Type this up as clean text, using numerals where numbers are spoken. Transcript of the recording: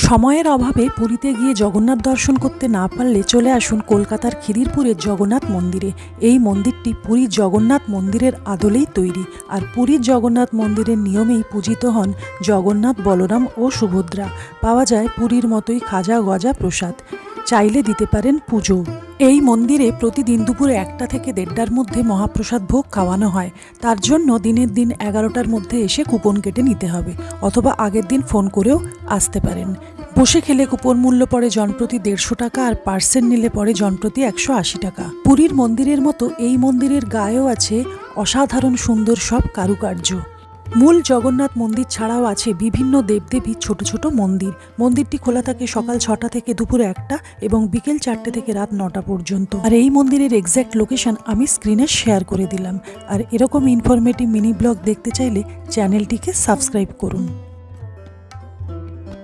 সময়ের অভাবে পুরীতে গিয়ে জগন্নাথ দর্শন করতে না পারলে চলে আসুন কলকাতার খিদিরপুরের জগন্নাথ মন্দিরে। এই মন্দিরটি পুরীর জগন্নাথ মন্দিরের আদলেই তৈরি, আর পুরীর জগন্নাথ মন্দিরের নিয়মেই পূজিত হন জগন্নাথ, বলরাম ও সুভদ্রা। পাওয়া যায় পুরীর মতোই খাজা গজা প্রসাদ, চাইলে দিতে পারেন পুজো। এই মন্দিরে প্রতিদিন দুপুর 1টা থেকে 1:30টার মধ্যে মহাপ্রসাদ ভোগ খাওয়ানো হয়। তার জন্য দিনের দিন 11টার মধ্যে এসে কুপন কেটে নিতে হবে, অথবা আগের দিন ফোন করেও আসতে পারেন। বসে খেলে কুপন মূল্য পড়ে জনপ্রতি 150 টাকা, আর পার্সেল নিলে পড়ে জনপ্রতি 180 টাকা। পুরীর মন্দিরের মতো এই মন্দিরের গায়েও আছে অসাধারণ সুন্দর সব কারুকার্য। মূল জগন্নাথ মন্দির ছাড়াও আছে বিভিন্ন দেবদেবীর ছোট ছোট মন্দির। মন্দিরটি খোলা থাকে সকাল 6টা থেকে দুপুর 1টা এবং বিকেল 4টে থেকে রাত 9টা পর্যন্ত। আর এই মন্দিরের এক্স্যাক্ট লোকেশন আমি স্ক্রিনে শেয়ার করে দিলাম। আর এরকম ইনফরমেটিভ মিনি ব্লগ দেখতে চাইলে চ্যানেলটিকে সাবস্ক্রাইব করুন।